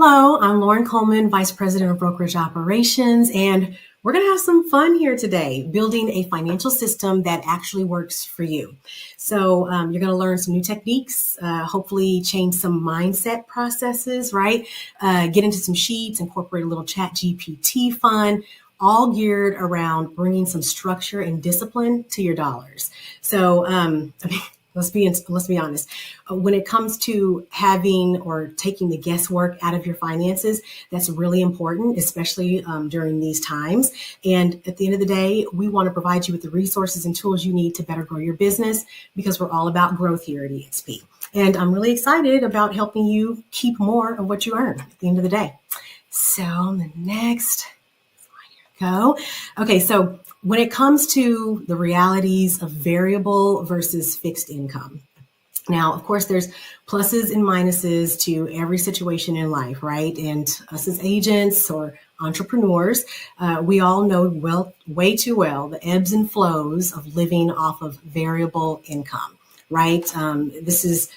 Hello, I'm Lauren Coleman, Vice President of Brokerage Operations, and we're going to have some fun here today, building a financial system that actually works for you. So you're going to learn some new techniques, hopefully change some mindset processes, right? Get into some sheets, incorporate a little chat GPT fun, all geared around bringing some structure and discipline to your dollars. So, let's be honest. When it comes to having or taking the guesswork out of your finances, that's really important, especially during these times. And at the end of the day, we want to provide you with the resources and tools you need to better grow your business because we're all about growth here at eXp. And I'm really excited about helping you keep more of what you earn at the end of the day. So the next go. Okay, so when it comes to the realities of variable versus fixed income, now, of course, there's pluses and minuses to every situation in life, right? And us as agents or entrepreneurs, we all know way too well the ebbs and flows of living off of variable income, right? This is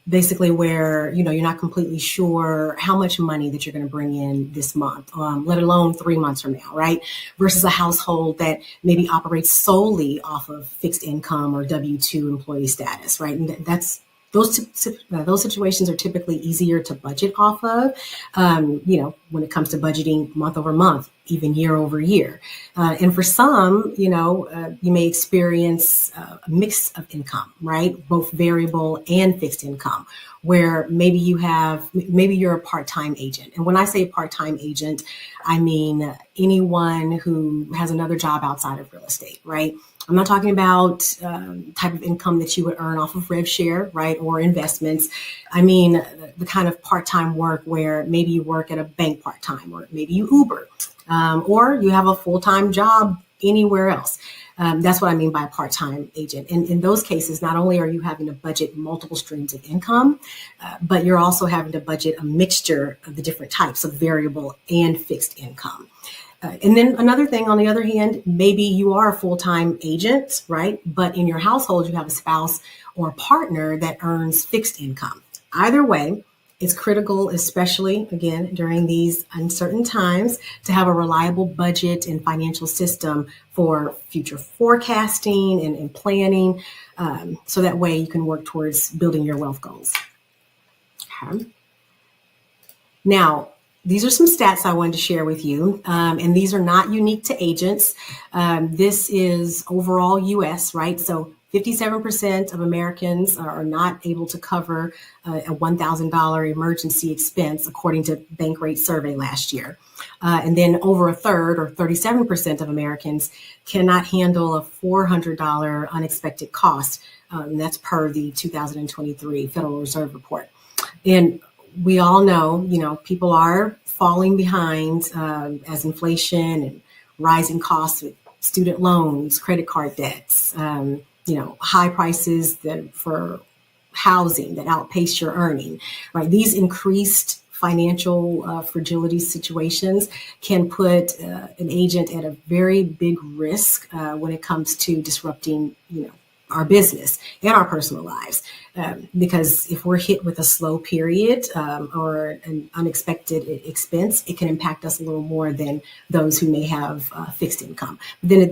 basically where, you're not completely sure how much money that you're going to bring in this month, let alone 3 months from now, right? Versus a household that maybe operates solely off of fixed income or W-2 employee status, right? And those situations are typically easier to budget off of, when it comes to budgeting month over month, even year over year. And for some, you may experience a mix of income, right? Both variable and fixed income, where maybe you're a part-time agent. And when I say part-time agent, I mean anyone who has another job outside of real estate, right? I'm not talking about type of income that you would earn off of rev share, right, or investments. I mean the kind of part-time work where maybe you work at a bank part-time, or maybe you Uber, or you have a full-time job anywhere else. That's what I mean by a part-time agent. And in those cases, not only are you having to budget multiple streams of income, but you're also having to budget a mixture of the different types of variable and fixed income. And then another thing, on the other hand, maybe you are a full-time agent, right? But in your household, you have a spouse or a partner that earns fixed income. Either way, it's critical, especially, again, during these uncertain times, to have a reliable budget and financial system for future forecasting and planning, so that way you can work towards building your wealth goals. Okay. Now, these are some stats I wanted to share with you, and these are not unique to agents. This is overall U.S., right? So 57% of Americans are not able to cover a $1,000 emergency expense, according to Bankrate survey last year. And then over a third, or 37% of Americans, cannot handle a $400 unexpected cost. And that's per the 2023 Federal Reserve report. And we all know, people are falling behind as inflation and rising costs with student loans, credit card debts, high prices for housing that outpace your earning, right? These increased financial fragility situations can put an agent at a very big risk when it comes to disrupting, our business and our personal lives. Because if we're hit with a slow period or an unexpected expense, it can impact us a little more than those who may have fixed income. But then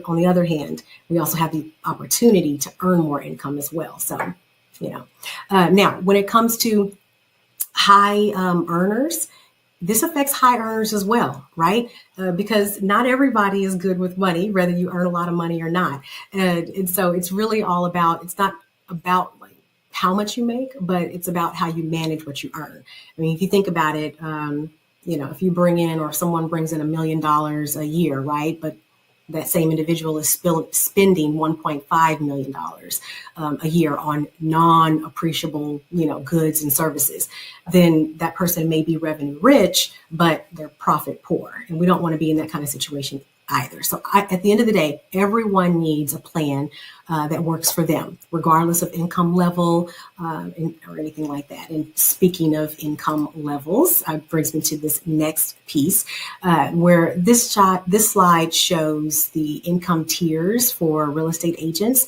on the other hand, we also have the opportunity to earn more income as well. So, now when it comes to high earners, this affects high earners as well, right? Because not everybody is good with money, whether you earn a lot of money or not. And so it's really all about, it's not about like how much you make, but it's about how you manage what you earn. I mean, if you think about it, if you bring in, or someone brings in $1 million a year, right? But that same individual is spending $1.5 million a year on non-appreciable, goods and services, then that person may be revenue rich, but they're profit poor. And we don't want to be in that kind of situation either. So at the end of the day, everyone needs a plan that works for them, regardless of income level or anything like that. And speaking of income levels, brings me to this next piece where this slide shows the income tiers for real estate agents.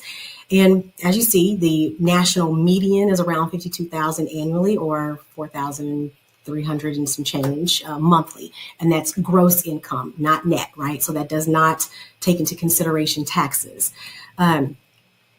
And as you see, the national median is around $52,000 annually, or $4,000 300 and some change monthly. And that's gross income, not net, right? So that does not take into consideration taxes.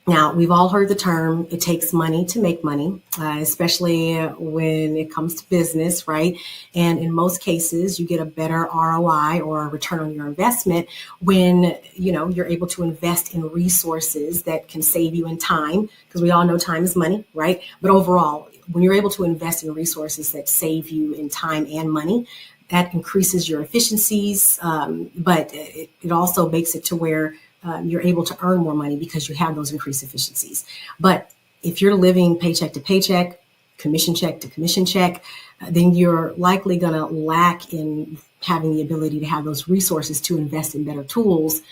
Now, we've all heard the term, it takes money to make money, especially when it comes to business, right? And in most cases, you get a better ROI or a return on your investment when, you're able to invest in resources that can save you in time, because we all know time is money, right? But overall, when you're able to invest in resources that save you in time and money, that increases your efficiencies, but it also makes it to where you're able to earn more money because you have those increased efficiencies. But if you're living paycheck to paycheck, commission check to commission check, then you're likely going to lack in having the ability to have those resources to invest in better tools,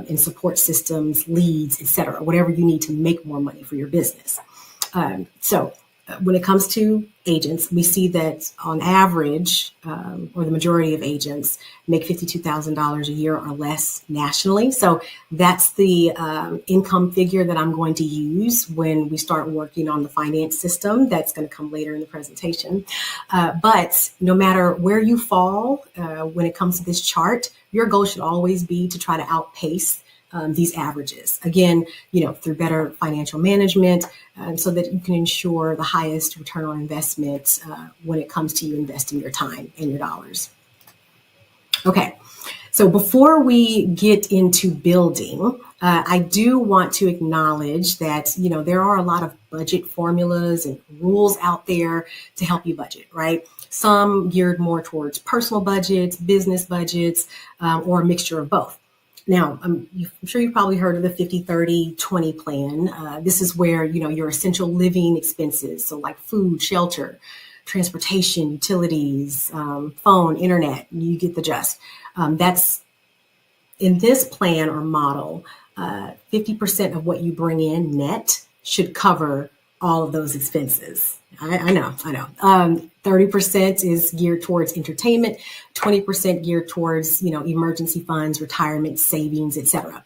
in support systems, leads, etc., whatever you need to make more money for your business. So when it comes to agents, we see that on average, or the majority of agents make $52,000 a year or less nationally. So that's the income figure that I'm going to use when we start working on the finance system. That's going to come later in the presentation. But no matter where you fall when it comes to this chart, your goal should always be to try to outpace these averages. Again, through better financial management, so that you can ensure the highest return on investment when it comes to you investing your time and your dollars. Okay, so before we get into building, I do want to acknowledge that, there are a lot of budget formulas and rules out there to help you budget, right? Some geared more towards personal budgets, business budgets, or a mixture of both. Now, I'm sure you've probably heard of the 50-30-20 plan. This is where, your essential living expenses, so like food, shelter, transportation, utilities, phone, internet, you get the gist. That's in this plan or model, 50% of what you bring in net should cover all of those expenses. I know. 30% is geared towards entertainment, 20% geared towards, emergency funds, retirement, savings, etc.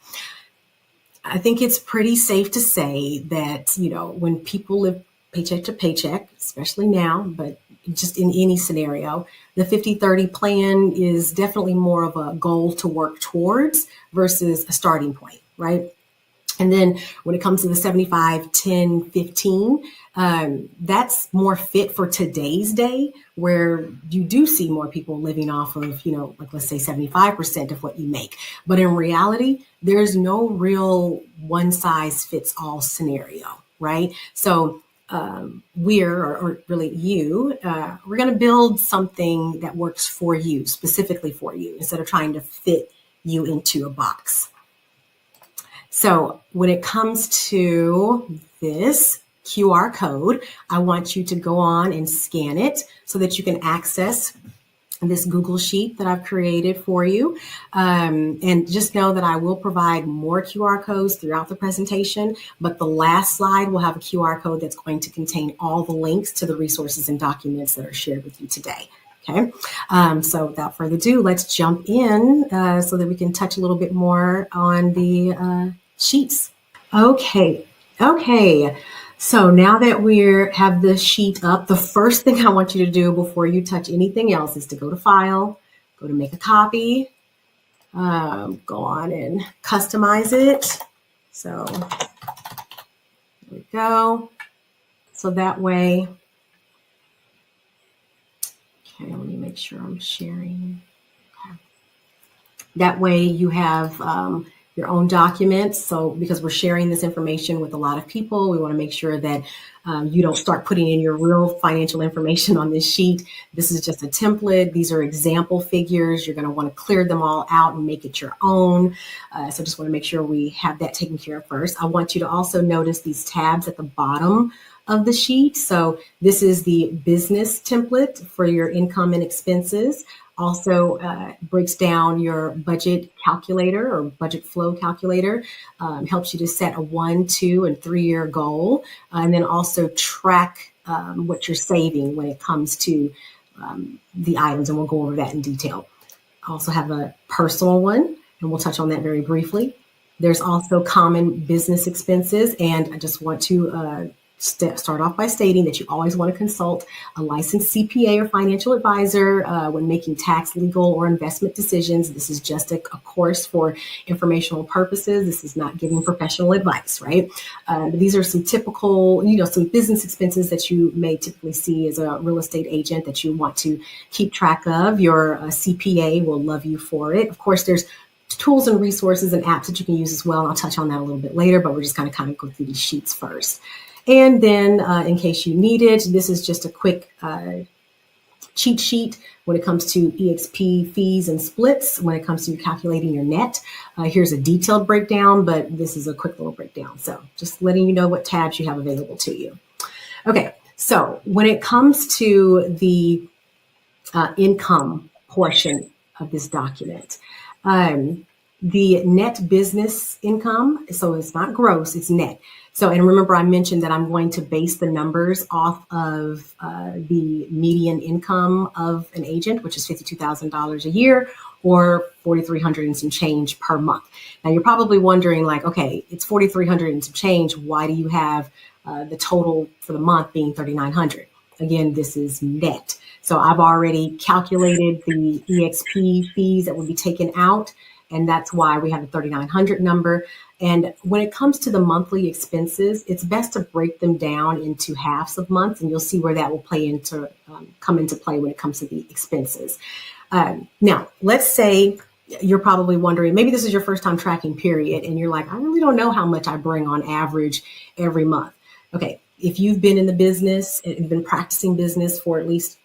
I think it's pretty safe to say that, when people live paycheck to paycheck, especially now, but just in any scenario, the 50-30 plan is definitely more of a goal to work towards versus a starting point, right? And then when it comes to the 75-10-15, that's more fit for today's day, where you do see more people living off of, like let's say 75% of what you make. But in reality, there's no real one size fits all scenario, right? So we're going to build something that works for you, specifically for you, instead of trying to fit you into a box. So when it comes to this QR code, I want you to go on and scan it so that you can access this Google Sheet that I've created for you. And just know that I will provide more QR codes throughout the presentation, but the last slide will have a QR code that's going to contain all the links to the resources and documents that are shared with you today. Okay, so without further ado, let's jump in so that we can touch a little bit more on the sheets. Okay. So now that we have the sheet up, the first thing I want you to do before you touch anything else is to go to File, go to Make a Copy, go on and customize it. So there we go. So that way, okay, let me make sure I'm sharing. Okay. That way you have your own documents. So because we're sharing this information with a lot of people, we want to make sure that you don't start putting in your real financial information on this sheet. This is just a template. These are example figures. You're going to want to clear them all out and make it your own. So just want to make sure we have that taken care of first. I want you to also notice these tabs at the bottom of the sheet. So this is the business template for your income and expenses. Also breaks down your budget calculator or budget flow calculator, helps you to set a 1, 2, and 3-year goal, and then also track what you're saving when it comes to the items, and we'll go over that in detail. I also have a personal one, and we'll touch on that very briefly. There's also common business expenses, and I just want to start off by stating that you always want to consult a licensed CPA or financial advisor when making tax, legal, or investment decisions. This is just a course for informational purposes. This is not giving professional advice, right? These are some typical, some business expenses that you may typically see as a real estate agent that you want to keep track of. Your CPA will love you for it. Of course, there's tools and resources and apps that you can use as well. And I'll touch on that a little bit later, but we're just going to kind of go through these sheets first. And then in case you need it, this is just a quick cheat sheet when it comes to eXp fees and splits, when it comes to calculating your net. Here's a detailed breakdown, but this is a quick little breakdown. So just letting you know what tabs you have available to you. Okay, so when it comes to the income portion of this document, the net business income, so it's not gross, it's net. So, and remember I mentioned that I'm going to base the numbers off of the median income of an agent, which is $52,000 a year or $4,300 and some change per month. Now you're probably wondering like, okay, it's $4,300 and some change. Why do you have the total for the month being $3,900? Again, this is net. So I've already calculated the eXp fees that will be taken out, and that's why we have a $3,900 number. And when it comes to the monthly expenses, it's best to break them down into halves of months, and you'll see where that will come into play when it comes to the expenses. Now, let's say you're probably wondering, maybe this is your first time tracking period, and you're like, I really don't know how much I bring on average every month. Okay, if you've been in the business and been practicing business for at least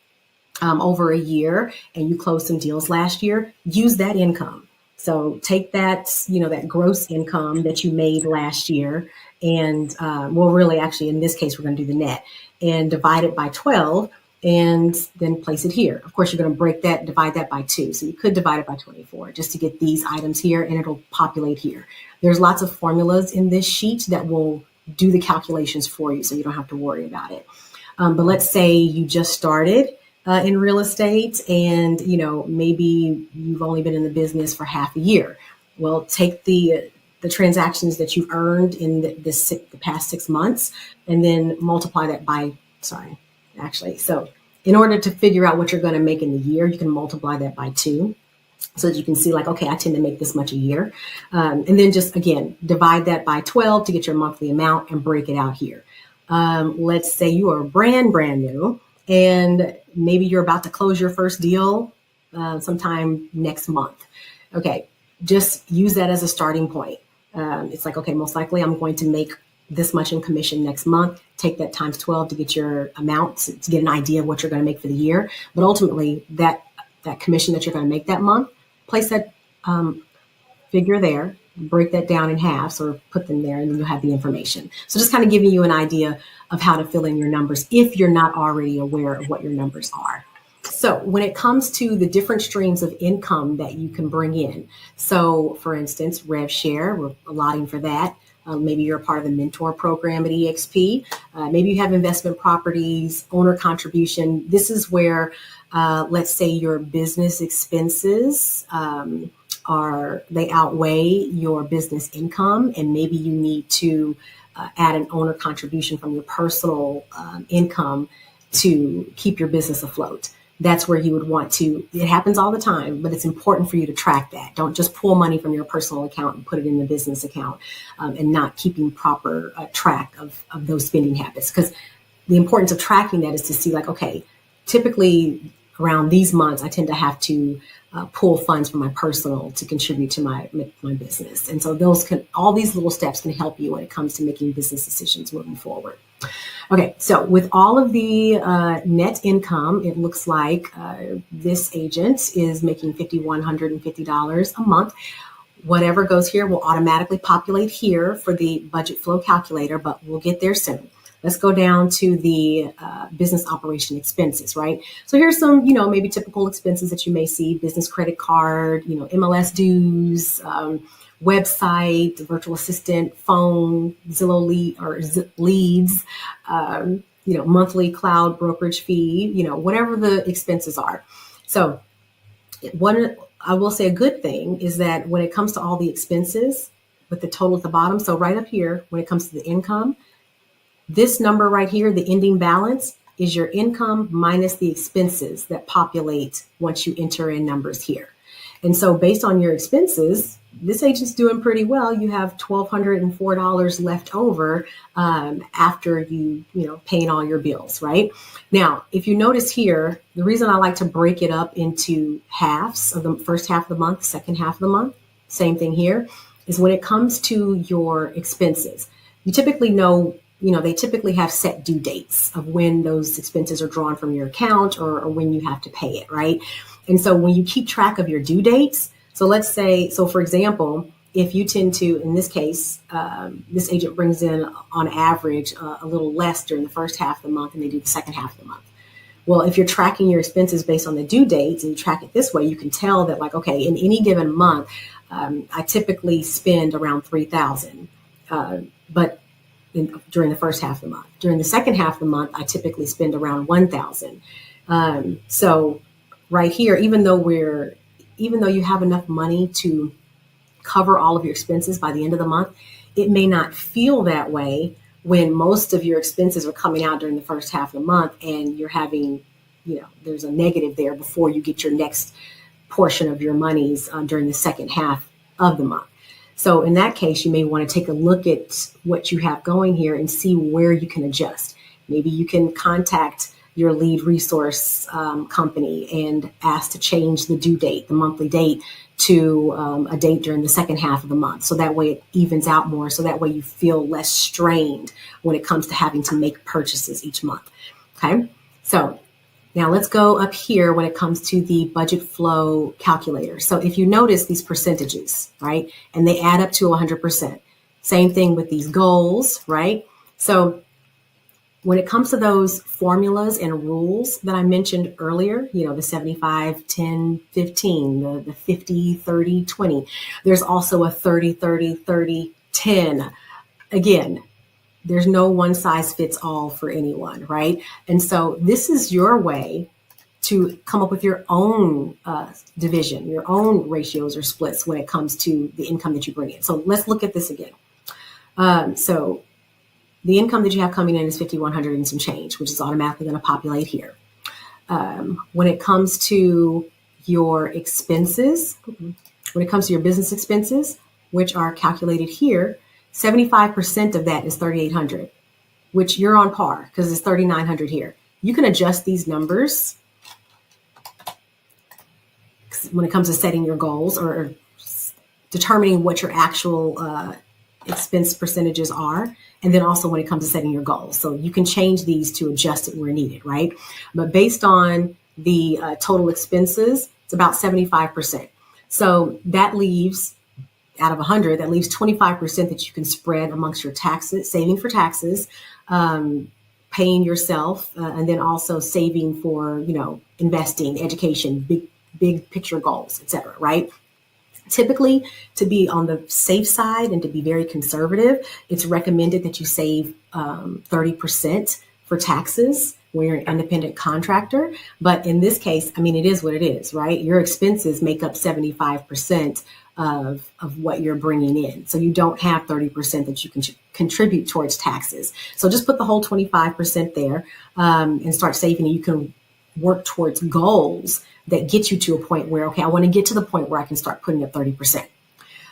over a year and you closed some deals last year, use that income. So take that, that gross income that you made last year and, really actually in this case, we're going to do the net and divide it by 12 and then place it here. Of course, you're going to divide that by 2. So you could divide it by 24 just to get these items here and it'll populate here. There's lots of formulas in this sheet that will do the calculations for you so you don't have to worry about it. But let's say you just started in real estate and, maybe you've only been in the business for half a year. Well, take the transactions that you've earned in the past 6 months and then multiply that by, so in order to figure out what you're going to make in the year, you can multiply that by 2. So that you can see like, okay, I tend to make this much a year. And then just, again, divide that by 12 to get your monthly amount and break it out here. Let's say you are brand new and maybe you're about to close your first deal sometime next month. Okay, just use that as a starting point. It's like, okay, most likely I'm going to make this much in commission next month. Take that times 12 to get your amount, to get an idea of what you're going to make for the year. But ultimately, that commission that you're going to make that month, place that figure there, break that down in halves or put them there, and then you'll have the information. So just kind of giving you an idea of how to fill in your numbers if you're not already aware of what your numbers are. So when it comes to the different streams of income that you can bring in, so for instance, rev share, we're allotting for that. Maybe you're a part of the mentor program at eXp. Maybe you have investment properties, owner contribution. This is where, let's say your business expenses they outweigh your business income, and maybe you need to add an owner contribution from your personal income to keep your business afloat. That's where you would want to, it happens all the time, but it's important for you to track that. Don't just pull money from your personal account and put it in the business account and not keeping proper track of those spending habits. Because the importance of tracking that is to see like, okay, typically around these months, I tend to have to pull funds from my personal to contribute to my business. And so all these little steps can help you when it comes to making business decisions moving forward. Okay, so with all of the net income, it looks like this agent is making $5,150 a month. Whatever goes here will automatically populate here for the budget flow calculator, but we'll get there soon. Let's go down to the business operation expenses, right? So here's some, maybe typical expenses that you may see: business credit card, MLS dues, website, virtual assistant, phone, Zillow leads, monthly cloud brokerage fee, whatever the expenses are. So I will say a good thing is that when it comes to all the expenses with the total at the bottom, so right up here, when it comes to the income, This number right here, the ending balance, is your income minus the expenses that populate once you enter in numbers here. And so based on your expenses, this agent's doing pretty well. You have $1,204 left over after paying all your bills, right? Now, if you notice here, the reason I like to break it up into halves of the first half of the month, second half of the month, same thing here, is when it comes to your expenses. You typically know, they typically have set due dates of when those expenses are drawn from your account or when you have to pay it, right? And so when you keep track of your due dates, so let's say, for example, if you tend to, in this case, this agent brings in on average a little less during the first half of the month than they do the second half of the month. Well, if you're tracking your expenses based on the due dates and you track it this way, you can tell that in any given month, I typically spend around $3,000, but during the first half of the month. During the second half of the month, I typically spend around $1,000. So right here, even though you have enough money to cover all of your expenses by the end of the month, it may not feel that way when most of your expenses are coming out during the first half of the month and you're having, there's a negative there before you get your next portion of your monies during the second half of the month. So in that case, you may want to take a look at what you have going here and see where you can adjust. Maybe you can contact your lead resource company and ask to change the due date, the monthly date, to a date during the second half of the month. So that way it evens out more. So that way you feel less strained when it comes to having to make purchases each month. Okay. So now let's go up here when it comes to the budget flow calculator. So if you notice these percentages, right, and they add up to 100%. Same thing with these goals, right? So when it comes to those formulas and rules that I mentioned earlier, the 75, 10, 15, the 50, 30, 20, there's also a 30, 30, 30, 10. Again, there's no one size fits all for anyone, right? And so this is your way to come up with your own division, your own ratios or splits when it comes to the income that you bring in. So let's look at this again. So the income that you have coming in is $5,100 and some change, which is automatically going to populate here. When it comes to your expenses, when it comes to your business expenses, which are calculated here, 75% of that is $3,800, which you're on par because it's $3,900 here. You can adjust these numbers when it comes to setting your goals or determining what your actual expense percentages are. And then also when it comes to setting your goals. So you can change these to adjust it where needed, right? But based on the total expenses, it's about 75%. So that leaves, out of 100, that leaves 25% that you can spread amongst your taxes, saving for taxes, paying yourself, and then also saving for, investing, education, big picture goals, et cetera, right? Typically, to be on the safe side and to be very conservative, it's recommended that you save 30% for taxes when you're an independent contractor. But in this case, it is what it is, right? Your expenses make up 75% of what you're bringing in. So you don't have 30% that you can contribute towards taxes. So just put the whole 25% there and start saving. And you can work towards goals that get you to a point where, okay, I want to get to the point where I can start putting up 30%.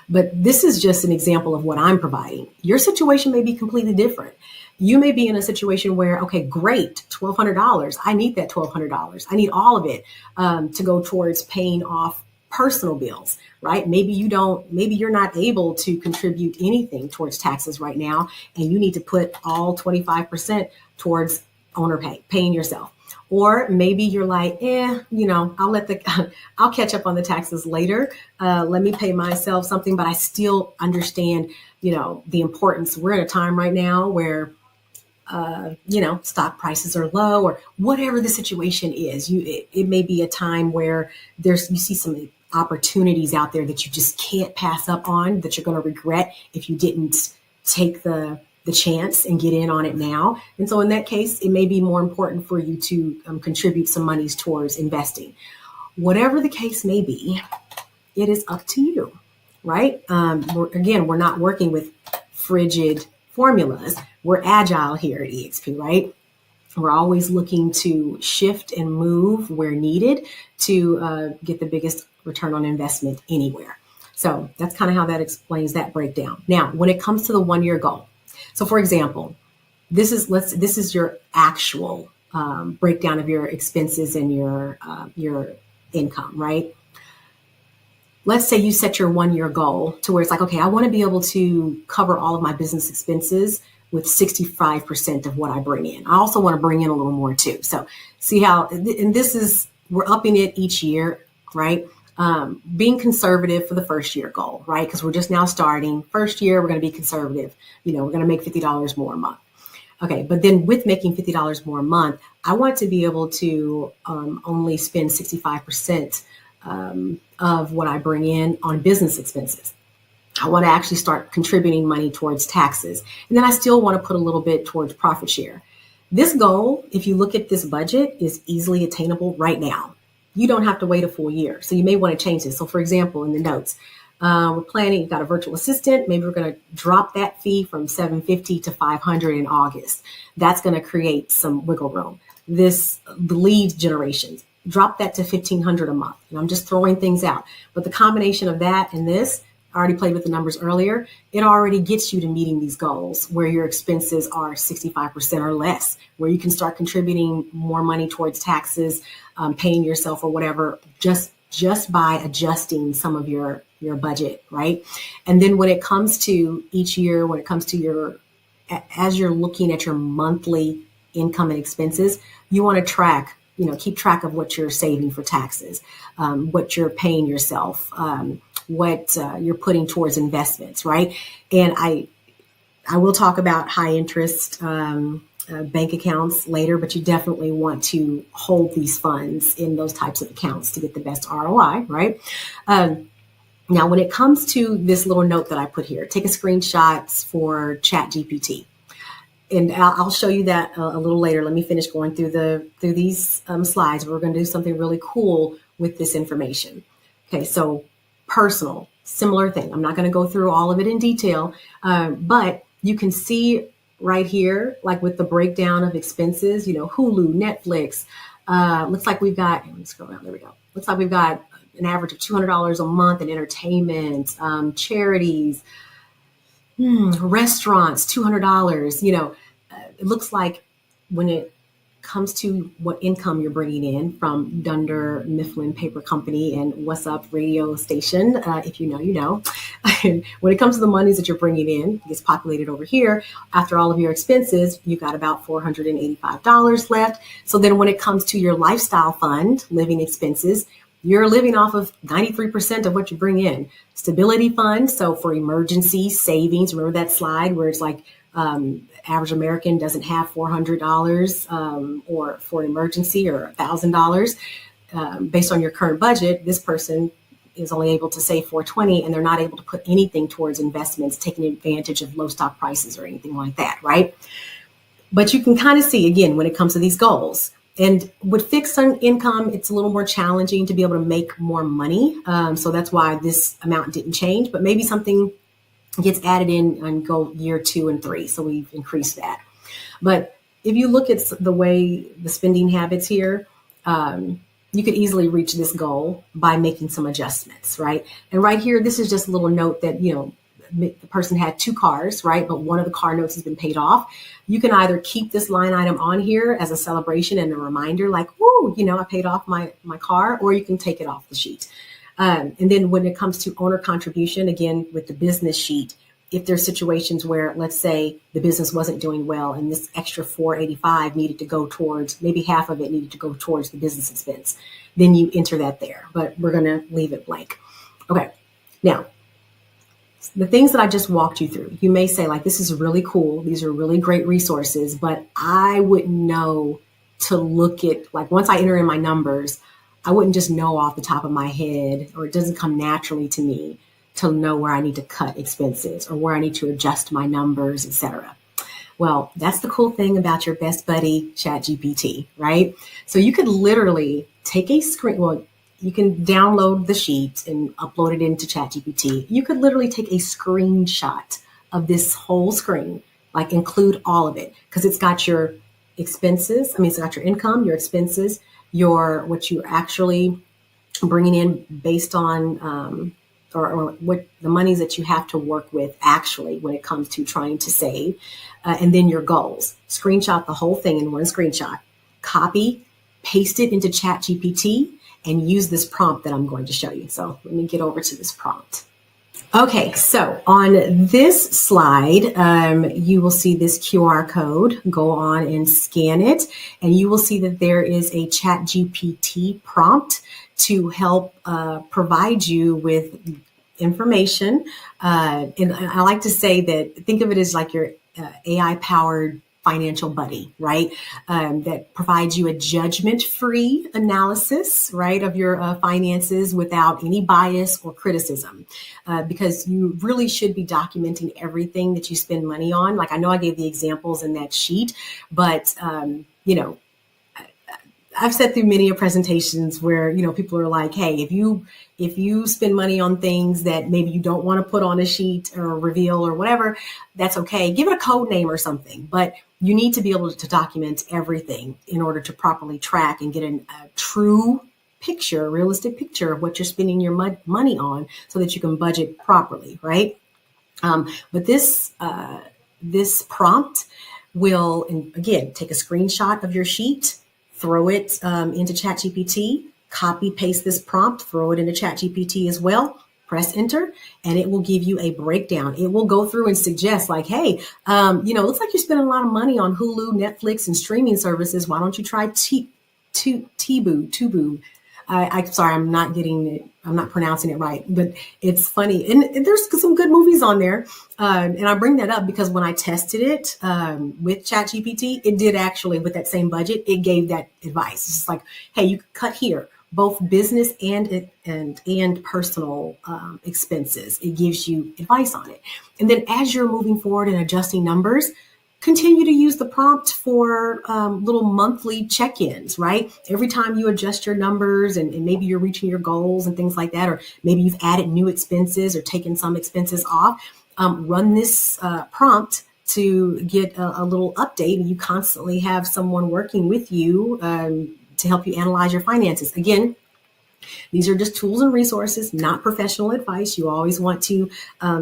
But this is just an example of what I'm providing. Your situation may be completely different. You may be in a situation where, okay, great, $1,200. I need that $1,200. I need all of it to go towards paying off personal bills, right? Maybe you're not able to contribute anything towards taxes right now, and you need to put all 25% towards owner paying yourself. Or maybe you're like, I'll catch up on the taxes later. Let me pay myself something, but I still understand, the importance. We're in a time right now where, stock prices are low or whatever the situation is. It may be a time where you see some opportunities out there that you just can't pass up on, that you're going to regret if you didn't take the chance and get in on it now. And so in that case, it may be more important for you to contribute some monies towards investing. Whatever the case may be, it is up to you, right? We're not working with frigid formulas. we're agile here at eXp, right? We're always looking to shift and move where needed to get the biggest return on investment anywhere. So that's kind of how that explains that breakdown. Now, when it comes to the 1-year goal, so for example, this is your actual breakdown of your expenses and your income, right? Let's say you set your 1-year goal to where it's like, okay, I want to be able to cover all of my business expenses with 65% of what I bring in. I also want to bring in a little more too. So see how, and we're upping it each year, right? Being conservative for the first year goal, right? Because we're just now starting. First year, we're going to be conservative. We're going to make $50 more a month. Okay, but then with making $50 more a month, I want to be able to only spend 65% of what I bring in on business expenses. I want to actually start contributing money towards taxes. And then I still want to put a little bit towards profit share. This goal, if you look at this budget, is easily attainable right now. You don't have to wait a full year. So you may want to change this. So for example, in the notes, we're planning, you've got a virtual assistant. Maybe we're going to drop that fee from $750 to $500 in August. That's going to create some wiggle room. The lead generations, drop that to $1,500 a month. And I'm just throwing things out. But the combination of that and this, I already played with the numbers earlier, it already gets you to meeting these goals where your expenses are 65% or less, where you can start contributing more money towards taxes, paying yourself or whatever, just by adjusting some of your budget, right? And then when it comes to each year, when it comes to as you're looking at your monthly income and expenses, you want to keep track of what you're saving for taxes, what you're paying yourself, what you're putting towards investments, right? And I will talk about high interest bank accounts later, but you definitely want to hold these funds in those types of accounts to get the best ROI, right? Now, when it comes to this little note that I put here, take a screenshot for ChatGPT. And I'll show you that a little later. Let me finish going through these slides. We're going to do something really cool with this information. Okay, so personal, similar thing. I'm not going to go through all of it in detail, but you can see right here, like with the breakdown of expenses, Hulu, Netflix. Looks like we've got, let me scroll down, there we go. Looks like we've got an average of $200 a month in entertainment, charities, restaurants, $200. It looks like when it comes to what income you're bringing in from Dunder Mifflin Paper Company and What's Up radio station, if you know, you know. And when it comes to the monies that you're bringing in, it gets populated over here. After all of your expenses, you've got about $485 left. So then when it comes to your lifestyle fund, living expenses, you're living off of 93% of what you bring in. Stability fund, so for emergency savings, remember that slide where it's like average American doesn't have $400 or for an emergency or $1,000. Based on your current budget, this person is only able to save $420 and they're not able to put anything towards investments, taking advantage of low stock prices or anything like that, right? But you can kind of see, again, when it comes to these goals, and with fixed income, it's a little more challenging to be able to make more money. So that's why this amount didn't change, but maybe something gets added in on goal year 2 and 3. So we've increased that. But if you look at the way the spending habits here, you could easily reach this goal by making some adjustments, right? And right here, this is just a little note that, the person had 2 cars, right? But one of the car notes has been paid off. You can either keep this line item on here as a celebration and a reminder, like, whoo, I paid off my car, or you can take it off the sheet. And then when it comes to owner contribution, again, with the business sheet, if there's situations where, let's say, the business wasn't doing well and this extra $485 needed to go towards, maybe half of it needed to go towards the business expense, then you enter that there. But we're going to leave it blank. Okay. Now, the things that I just walked you through, you may say, like, this is really cool. These are really great resources, but I wouldn't know to look at, like, once I enter in my numbers, I wouldn't just know off the top of my head, or it doesn't come naturally to me to know where I need to cut expenses or where I need to adjust my numbers, etc. Well, that's the cool thing about your best buddy, ChatGPT, right? So you could literally take a screen, you can download the sheet and upload it into ChatGPT. You could literally take a screenshot of this whole screen, like include all of it, because it's got your expenses. I mean, it's got your income, your expenses, your what you actually bringing in based on or what the monies that you have to work with actually when it comes to trying to save, and then your goals. Screenshot the whole thing in one screenshot, copy, paste it into ChatGPT, and use this prompt that I'm going to show you. So let me get over to this prompt. Okay, so on this slide, you will see this QR code. Go on and scan it, and you will see that there is a ChatGPT prompt to help provide you with information. And I like to say that, think of it as like your AI-powered financial buddy, right? That provides you a judgment-free analysis, right, of your finances without any bias or criticism, because you really should be documenting everything that you spend money on. Like, I know I gave the examples in that sheet, but I've sat through many presentations where, people are like, hey, if you spend money on things that maybe you don't want to put on a sheet or reveal or whatever, that's okay. Give it a code name or something. But you need to be able to document everything in order to properly track and get a true picture, a realistic picture of what you're spending your money on so that you can budget properly, right? But this prompt will, again, take a screenshot of your sheet, throw it into ChatGPT, copy, paste this prompt, throw it into ChatGPT as well, press enter, and it will give you a breakdown. It will go through and suggest like, hey, it looks like you're spending a lot of money on Hulu, Netflix, and streaming services. Why don't you try Tubu? I'm sorry, I'm not pronouncing it right, but it's funny. And there's some good movies on there. And I bring that up because when I tested it with ChatGPT, it did actually, with that same budget, it gave that advice. It's just like, hey, you could cut here, both business and personal expenses. It gives you advice on it. And then as you're moving forward and adjusting numbers, continue to use the prompt for little monthly check-ins, right? Every time you adjust your numbers and maybe you're reaching your goals and things like that, or maybe you've added new expenses or taken some expenses off, run this prompt to get a little update, and you constantly have someone working with you to help you analyze your finances. Again, these are just tools and resources, not professional advice. You always want to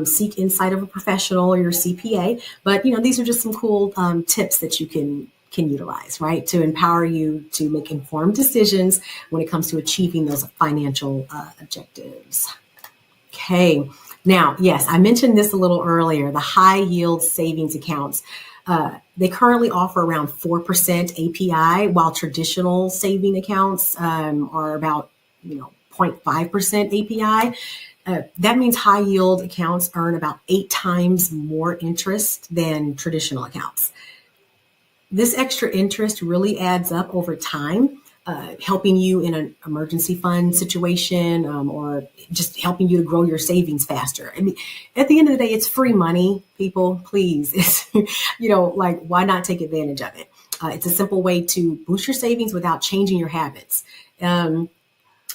seek insight of a professional or your CPA. But, these are just some cool tips that you can utilize, right, to empower you to make informed decisions when it comes to achieving those financial objectives. Okay. Now, yes, I mentioned this a little earlier, the high yield savings accounts. They currently offer around 4% API, while traditional saving accounts are about 0.5% API. That means high yield accounts earn about 8 times more interest than traditional accounts. This extra interest really adds up over time, helping you in an emergency fund situation, or just helping you to grow your savings faster. I mean, at the end of the day, it's free money, people, please. It's, why not take advantage of it? It's a simple way to boost your savings without changing your habits.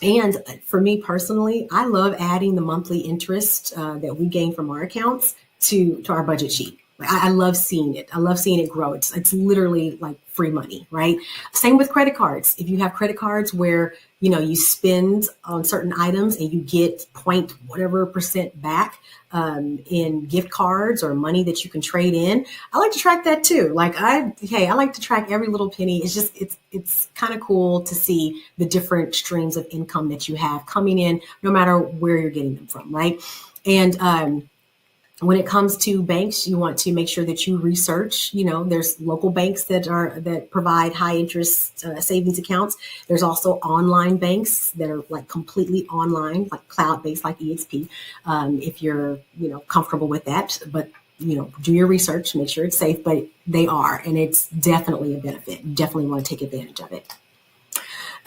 And for me personally, I love adding the monthly interest that we gain from our accounts to our budget sheet. I love seeing it. I love seeing it grow. It's literally like free money, right? Same with credit cards. If you have credit cards where, you spend on certain items and you get point whatever percent back in gift cards or money that you can trade in, I like to track that too. I like to track every little penny. It's just, it's kind of cool to see the different streams of income that you have coming in, no matter where you're getting them from, right? And, when it comes to banks, you want to make sure that you research. There's local banks that provide high interest savings accounts. There's also online banks that are like completely online, like cloud based, like eXp. If you're comfortable with that, but do your research, make sure it's safe. But they are, and it's definitely a benefit. You definitely want to take advantage of it.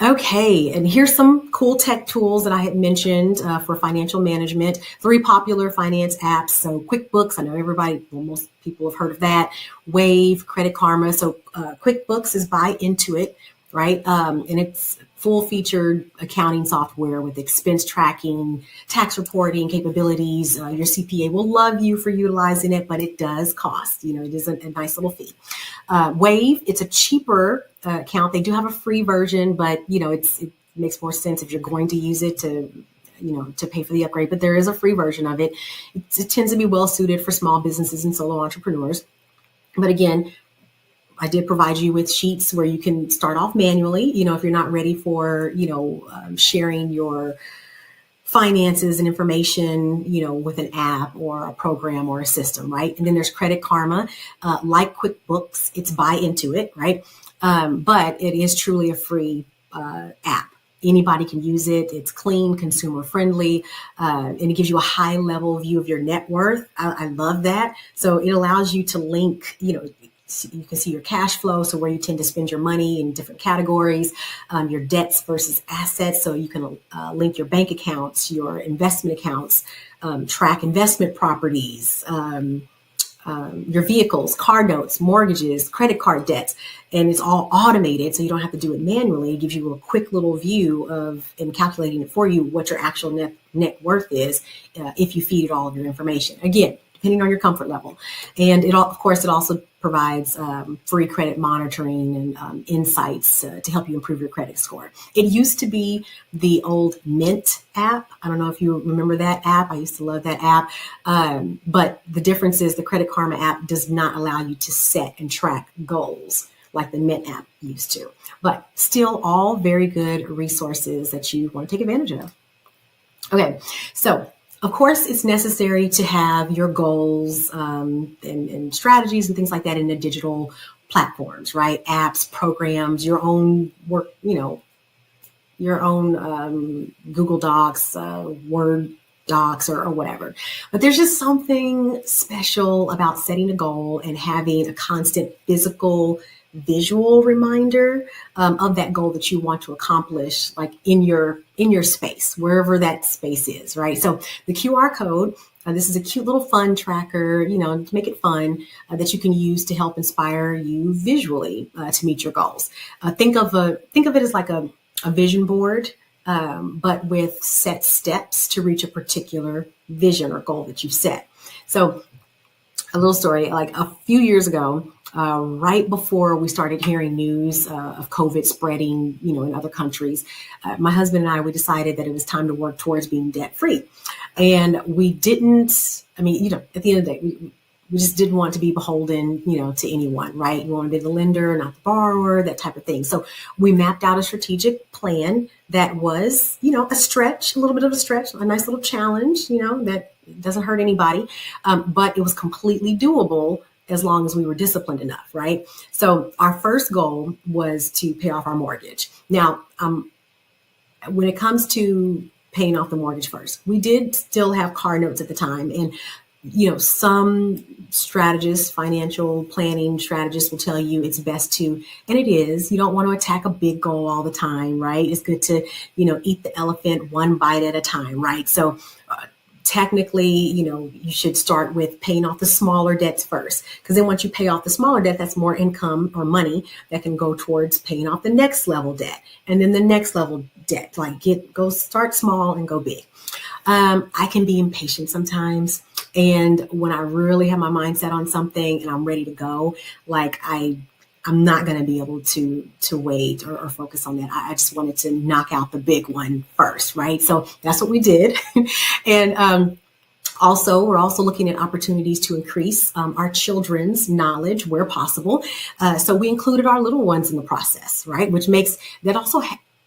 Okay, and here's some cool tech tools that I had mentioned for financial management. 3 popular finance apps. So QuickBooks, I know most people have heard of that. Wave, Credit Karma. So QuickBooks is by Intuit. right? And it's full featured accounting software with expense tracking, tax reporting capabilities. Your CPA will love you for utilizing it, but it does cost. It is a nice little fee. Wave, it's a cheaper account. They do have a free version, but it makes more sense if you're going to use it to pay for the upgrade. But there is a free version of it. It tends to be well suited for small businesses and solo entrepreneurs. But again, I did provide you with sheets where you can start off manually, if you're not ready for, sharing your finances and information, with an app or a program or a system, right? And then there's Credit Karma, like QuickBooks, it's buy into it, right? But it is truly a free app. Anybody can use it. It's clean, consumer friendly, and it gives you a high level view of your net worth. I love that. So it allows you to link, you can see your cash flow, so where you tend to spend your money in different categories, your debts versus assets, so you can link your bank accounts, your investment accounts, track investment properties, your vehicles, car notes, mortgages, credit card debts, and it's all automated, so you don't have to do it manually. It gives you a quick little view of, and calculating it for you, what your actual net worth is if you feed it all of your information. Again, depending on your comfort level. And it also provides free credit monitoring and insights to help you improve your credit score. It used to be the old Mint app. I don't know if you remember that app. I used to love that app. But the difference is the Credit Karma app does not allow you to set and track goals like the Mint app used to. But still all very good resources that you want to take advantage of. Okay, so of course, it's necessary to have your goals and strategies and things like that in the digital platforms, right? Apps, programs, your own work, your own Google Docs, Word docs or whatever. But there's just something special about setting a goal and having a constant physical visual reminder of that goal that you want to accomplish, like in your space, wherever that space is, right? So the QR code, this is a cute little fun tracker, to make it fun, that you can use to help inspire you visually to meet your goals. Think of it as like a vision board, but with set steps to reach a particular vision or goal that you've set. So a little story, like a few years ago, right before we started hearing news of COVID spreading, in other countries, my husband and we decided that it was time to work towards being debt free. And we didn't, at the end of the day, we just didn't want to be beholden, to anyone, right? We want to be the lender, not the borrower, that type of thing. So we mapped out a strategic plan that was, a stretch, a little bit of a stretch, a nice little challenge, that doesn't hurt anybody. But it was completely doable as long as we were disciplined enough, right? So our first goal was to pay off our mortgage. Now, when it comes to paying off the mortgage first, we did still have car notes at the time. And, some strategists, financial planning strategists will tell you it's best to, and it is, you don't want to attack a big goal all the time, right? It's good to, eat the elephant one bite at a time, right? So technically, you should start with paying off the smaller debts first, because then once you pay off the smaller debt, that's more income or money that can go towards paying off the next level debt, and then the next level debt. Go start small and go big. I can be impatient sometimes, and when I really have my mind set on something and I'm ready to go, I'm not going to be able to wait or focus on that. I just wanted to knock out the big one first, right? So that's what we did. And we're also looking at opportunities to increase our children's knowledge where possible. So we included our little ones in the process, right? Which also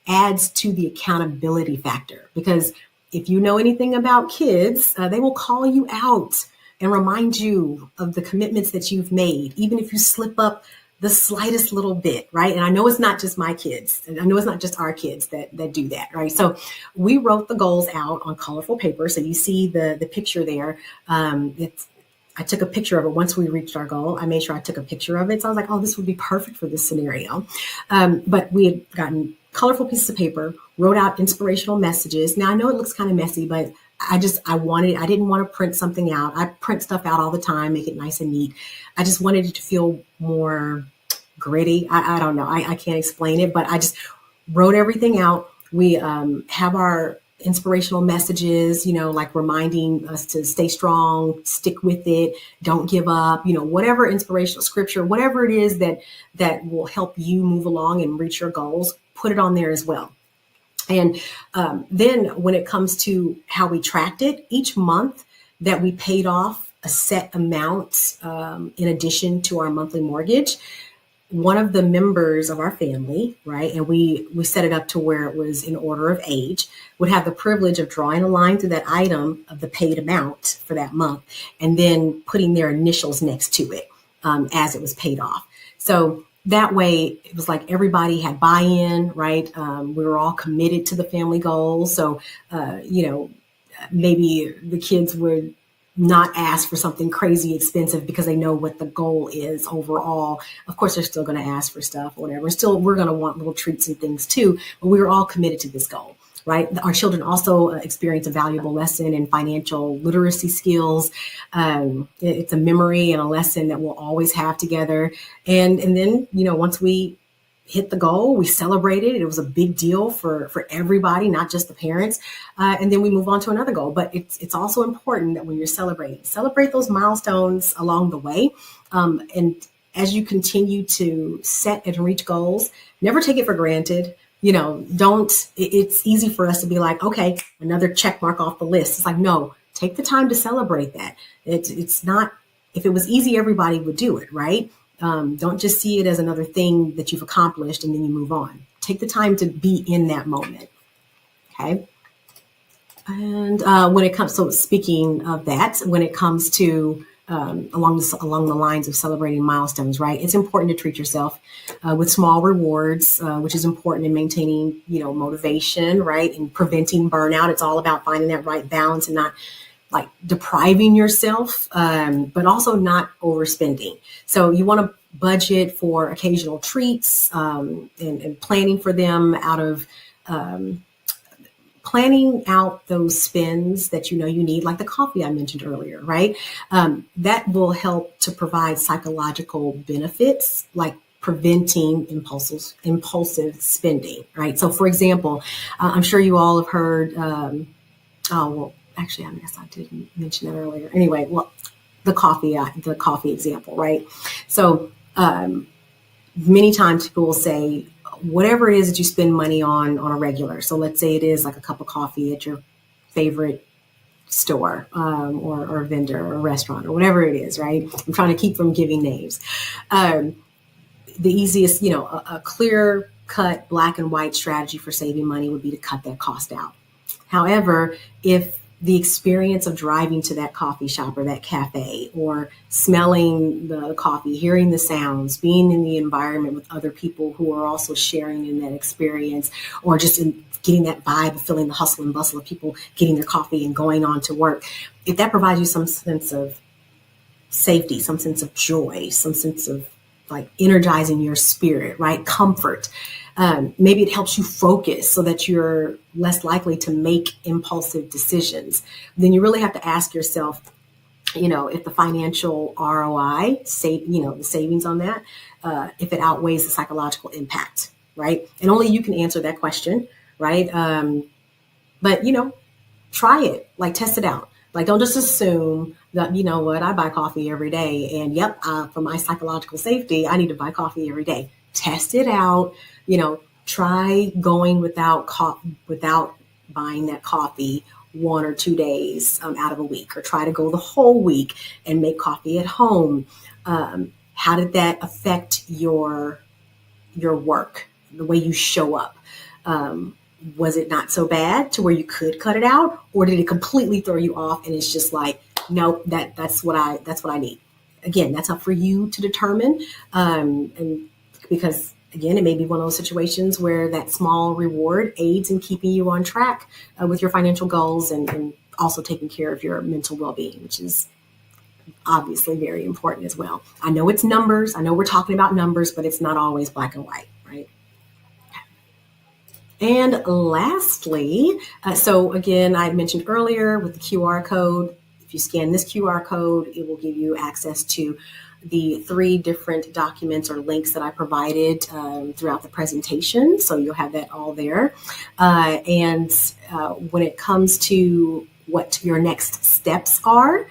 adds to the accountability factor, because if you know anything about kids, they will call you out and remind you of the commitments that you've made, even if you slip up the slightest little bit, right? And I know it's not just my kids, and I know it's not just our kids that do that, right? So we wrote the goals out on colorful paper. So you see the picture there. I took a picture of it once we reached our goal. I made sure I took a picture of it. So I was like, oh, this would be perfect for this scenario. But we had gotten colorful pieces of paper, wrote out inspirational messages. Now I know it looks kind of messy, but I didn't want to print something out. I print stuff out all the time, make it nice and neat. I just wanted it to feel more gritty. I don't know. I can't explain it, but I just wrote everything out. We have our inspirational messages, like reminding us to stay strong, stick with it, don't give up, whatever inspirational scripture, whatever it is that will help you move along and reach your goals, put it on there as well. And then when it comes to how we tracked it, each month that we paid off a set amount in addition to our monthly mortgage, one of the members of our family, right, and we set it up to where it was in order of age, would have the privilege of drawing a line through that item of the paid amount for that month, and then putting their initials next to it as it was paid off. So that way, it was like everybody had buy-in, right? We were all committed to the family goals. So, maybe the kids would not ask for something crazy expensive because they know what the goal is overall. Of course, they're still going to ask for stuff or whatever. Still, we're going to want little treats and things too, but we were all committed to this goal, right? Our children also experience a valuable lesson in financial literacy skills. It's a memory and a lesson that we'll always have together. And then, once we hit the goal, we celebrated. It was a big deal for everybody, not just the parents. And then we move on to another goal. But it's also important that when you're celebrate those milestones along the way. And as you continue to set and reach goals, never take it for granted. It's easy for us to be like, okay, another check mark off the list. It's like, no, take the time to celebrate that. It's not, if it was easy, everybody would do it, right? Don't just see it as another thing that you've accomplished and then you move on. Take the time to be in that moment. Okay. And when it comes, so speaking of that, when it comes to along the lines of celebrating milestones, right? It's important to treat yourself with small rewards, which is important in maintaining, motivation, right? And preventing burnout. It's all about finding that right balance and not like depriving yourself, but also not overspending. So you want to budget for occasional treats and planning for them out of planning out those spends that you need, like the coffee I mentioned earlier, right? That will help to provide psychological benefits, like preventing impulsive spending, right? So for example, I'm sure you all have heard, actually, I guess I didn't mention that earlier. Anyway, well, the coffee example, right? So many times people will say, whatever it is that you spend money on a regular. So let's say it is like a cup of coffee at your favorite store or vendor or restaurant or whatever it is, right? I'm trying to keep from giving names. The easiest, a clear cut black and white strategy for saving money would be to cut that cost out. However, if the experience of driving to that coffee shop or that cafe, or smelling the coffee, hearing the sounds, being in the environment with other people who are also sharing in that experience, or just getting that vibe of feeling the hustle and bustle of people getting their coffee and going on to work, if that provides you some sense of safety, some sense of joy, some sense of like energizing your spirit, right? Comfort. Maybe it helps you focus so that you're less likely to make impulsive decisions. Then you really have to ask yourself, if the financial ROI, the savings on that, if it outweighs the psychological impact, right? And only you can answer that question, right? But try it, like test it out. Like, don't just assume that, I buy coffee every day and for my psychological safety, I need to buy coffee every day. Test it out, try going without buying that coffee 1 or 2 days out of a week, or try to go the whole week and make coffee at home. How did that affect your work, the way you show up? Was it not so bad to where you could cut it out, or did it completely throw you off and it's just like, nope, that's what I need? Again, that's up for you to determine. And because again, it may be one of those situations where that small reward aids in keeping you on track with your financial goals and also taking care of your mental well-being, which is obviously very important as well. I know it's numbers. I know we're talking about numbers, but it's not always black and white, right? And lastly, so again, I mentioned earlier with the QR code, if you scan this QR code, it will give you access to the 3 different documents or links that I provided throughout the presentation. So you'll have that all there. And when it comes to what your next steps are,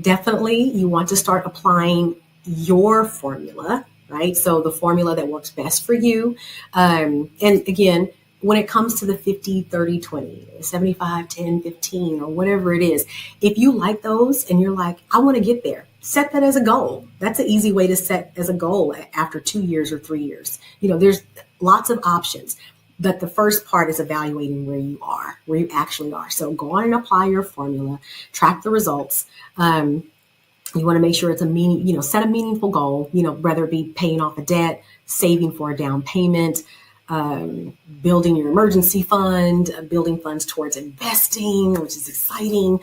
definitely you want to start applying your formula, right? So the formula that works best for you. And again, when it comes to the 50, 30, 20, 75, 10, 15, or whatever it is, if you like those and you're like, I want to get there, set that as a goal. That's an easy way to set as a goal after 2 years or 3 years. There's lots of options. But the first part is evaluating where you actually are. So go on and apply your formula, track the results. You want to make sure it's set a meaningful goal, whether it be paying off a debt, saving for a down payment, building your emergency fund, building funds towards investing, which is exciting.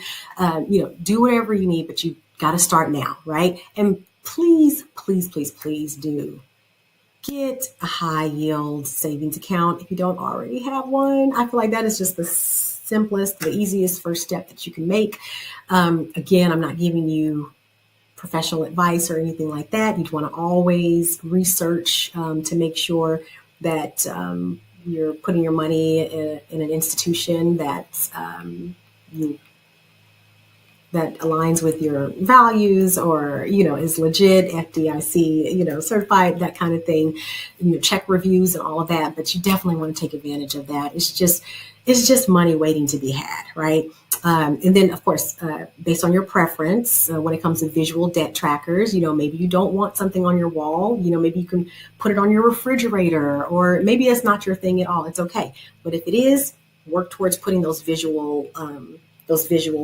Do whatever you need, but you got to start now, right? And please, please, please, please do get a high yield savings account if you don't already have one. I feel like that is just the simplest, the easiest first step that you can make. Again, I'm not giving you professional advice or anything like that. You'd want to always research to make sure that you're putting your money in an institution that aligns with your values, or is legit, FDIC, certified, that kind of thing. Check reviews and all of that. But you definitely want to take advantage of that. It's just money waiting to be had, right? And then, of course, based on your preference, when it comes to visual debt trackers, maybe you don't want something on your wall. Maybe you can put it on your refrigerator, or maybe it's not your thing at all. It's okay. But if it is, work towards putting those visual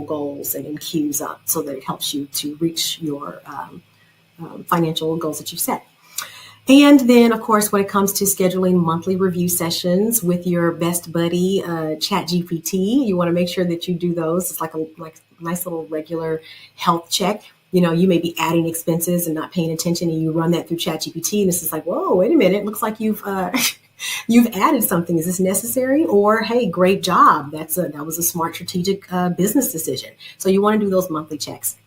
goals and cues up so that it helps you to reach your financial goals that you've set. And then, of course, when it comes to scheduling monthly review sessions with your best buddy, ChatGPT, you want to make sure that you do those. It's like a nice little regular health check. You may be adding expenses and not paying attention, and you run that through ChatGPT, and it's just like, whoa, wait a minute, it looks like you've added something. Is this necessary? Or, hey, great job. That was a smart strategic business decision. So you want to do those monthly checks.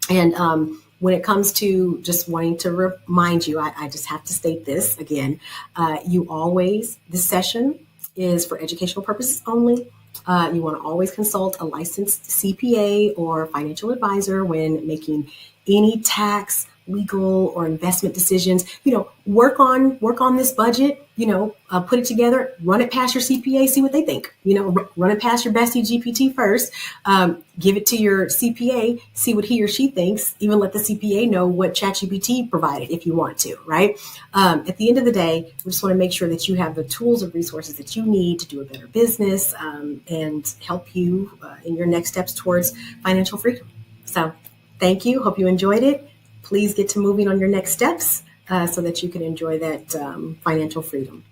And when it comes to just wanting to remind you, I just have to state this again. This session is for educational purposes only. You want to always consult a licensed CPA or financial advisor when making any tax, legal, or investment decisions. Work on this budget, put it together, run it past your CPA, see what they think, run it past your bestie GPT first, give it to your CPA, see what he or she thinks, even let the CPA know what ChatGPT provided if you want to, right? At the end of the day, we just want to make sure that you have the tools and resources that you need to do a better business and help you in your next steps towards financial freedom. So thank you. Hope you enjoyed it. Please get to moving on your next steps so that you can enjoy that financial freedom.